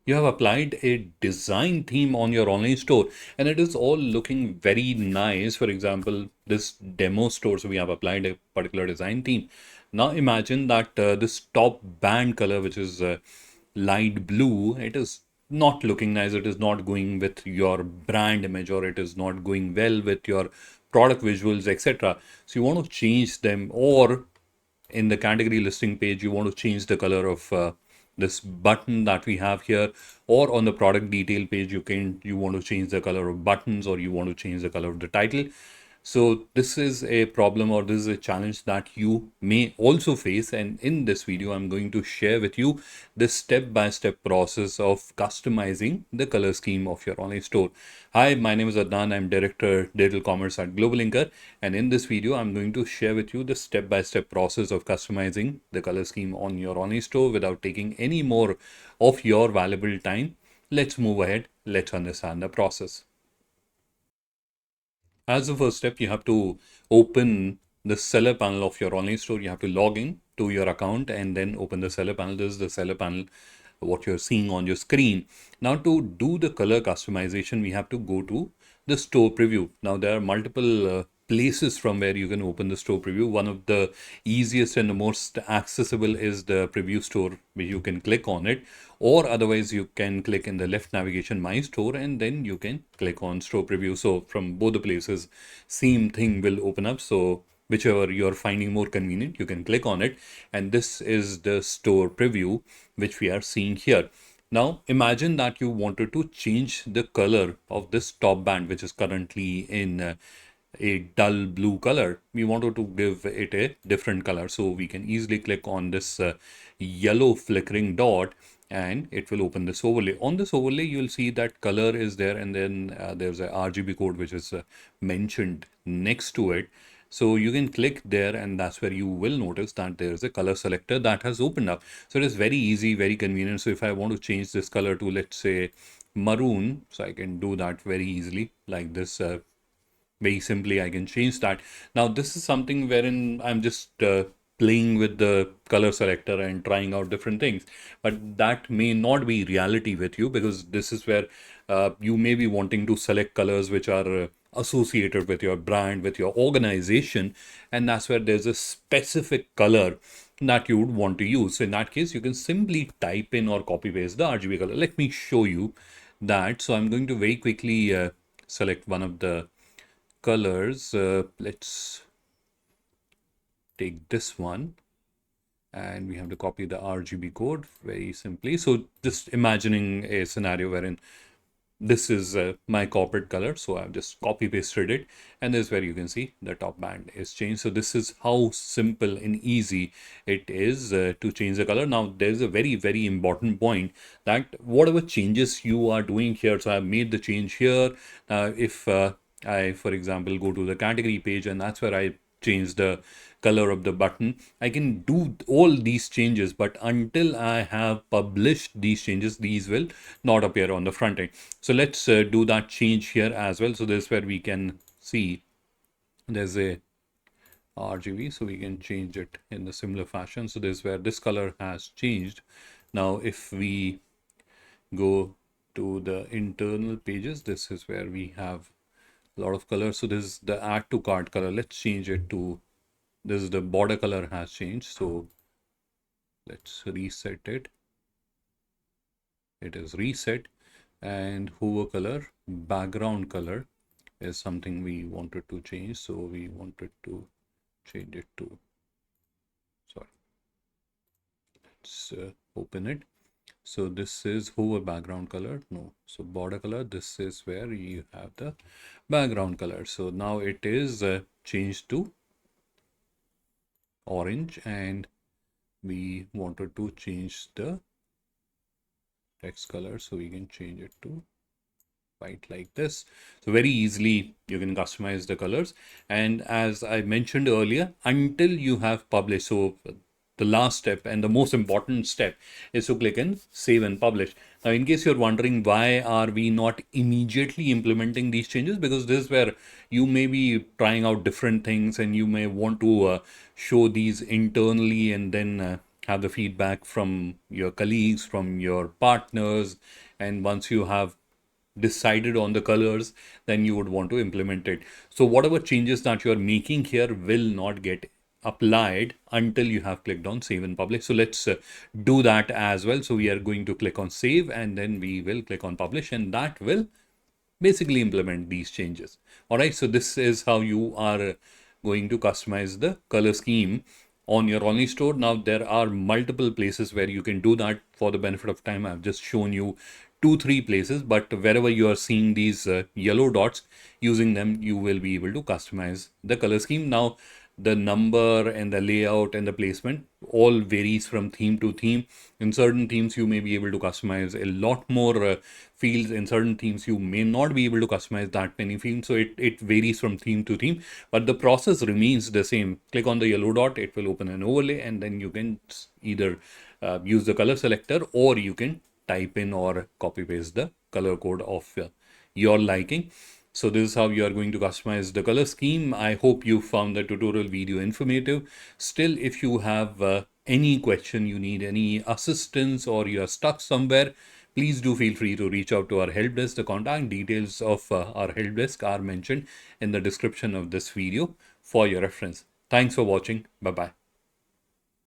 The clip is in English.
You have applied a design theme on your online store and it is all looking very nice. For example, this demo store, so we have applied a particular design theme. Now imagine that this top band color, which is light blue, it is not looking nice. It is not going with your brand image, or it is not going well with your product visuals, etc. So you want to change them, or in the category listing page, you want to change the color of this button that we have here, or on the product detail page, you want to change the color of buttons, or you want to change the color of the title. So this is a problem, or this is a challenge that you may also face. And in this video, I'm going to share with you the step-by-step process of customizing the color scheme of your online store. Hi, my name is Adnan. I'm Director Digital Commerce at GlobalLinker. And in this video, I'm going to share with you the step-by-step process of customizing the color scheme on your online store without taking any more of your valuable time. Let's move ahead. Let's understand the process. As the first step, you have to open the seller panel of your online store. You have to log in to your account and then open the seller panel. This is the seller panel, what you're seeing on your screen. Now, to do the color customization, we have to go to the store preview. Now, there are multiple places from where you can open the store preview. One of the easiest and the most accessible is the preview store, where you can click on it, or otherwise you can click in the left navigation my store and then you can click on store preview. So from both the places, same thing will open up. So whichever you're finding more convenient, you can click on it. And this is the store preview, which we are seeing here. Now, imagine that you wanted to change the color of this top band, which is currently in a dull blue color. We wanted to give it a different color. So we can easily click on this yellow flickering dot and it will open this overlay. On this overlay, you'll see that color is there, and then there's a RGB code which is mentioned next to it. So you can click there, and that's where you will notice that there's a color selector that has opened up. So it is very easy, very convenient. So if I want to change this color to, let's say, maroon, so I can do that very easily like this. Very simply, I can change that. Now, this is something wherein I'm just playing with the color selector and trying out different things. But that may not be reality with you, because this is where you may be wanting to select colors which are associated with your brand, with your organization. And that's where there's a specific color that you would want to use. So in that case, you can simply type in or copy paste the RGB color. Let me show you that. So I'm going to very quickly select one of the colors. Let's take this one, and we have to copy the RGB code very simply. So just imagining a scenario wherein this is my corporate color, so I've just copy pasted it, and this is where you can see the top band is changed. So this is how simple and easy it is to change the color. Now there's a very important point, that whatever changes you are doing here, so I've made the change here. If I, for example, go to the category page, and that's where I change the color of the button. I can do all these changes, but until I have published these changes, these will not appear on the front end. So let's do that change here as well. So this is where we can see there's a RGB, so we can change it in the similar fashion. So this is where this color has changed. Now, if we go to the internal pages, this is where we have a lot of colors. So this is the add to cart color. Let's change it to, this is the border color has changed. So let's reset it. It is reset. And hover color, background color is something we wanted to change. So we wanted to change it to, sorry, let's open it. So this is hover background color. No, so border color, this is where you have the background color. So now it is changed to orange, and we wanted to change the text color, so we can change it to white like this. So very easily you can customize the colors. And as I mentioned earlier, until you have published, so the last step and the most important step is to click and save and publish. Now, in case you're wondering why are we not immediately implementing these changes, because this is where you may be trying out different things and you may want to show these internally and then have the feedback from your colleagues, from your partners, and once you have decided on the colors, then you would want to implement it. So whatever changes that you're making here will not get applied until you have clicked on save and publish. So let's do that as well. So we are going to click on save, and then we will click on publish, and that will basically implement these changes. All right, so this is how you are going to customize the color scheme on your online store. Now there are multiple places where you can do that. For the benefit of time, I've just shown you 2-3 places, but wherever you are seeing these yellow dots, using them you will be able to customize the color scheme. Now the number and the layout and the placement all varies from theme to theme. In certain themes, you may be able to customize a lot more fields. In certain themes, you may not be able to customize that many fields. So it varies from theme to theme, but the process remains the same. Click on the yellow dot, it will open an overlay, and then you can either use the color selector, or you can type in or copy paste the color code of your liking. So this is how you are going to customize the color scheme. I hope you found the tutorial video informative. Still, if you have any question, you need any assistance, or you are stuck somewhere, please do feel free to reach out to our help desk. The contact details of our help desk are mentioned in the description of this video for your reference. Thanks for watching. Bye-bye.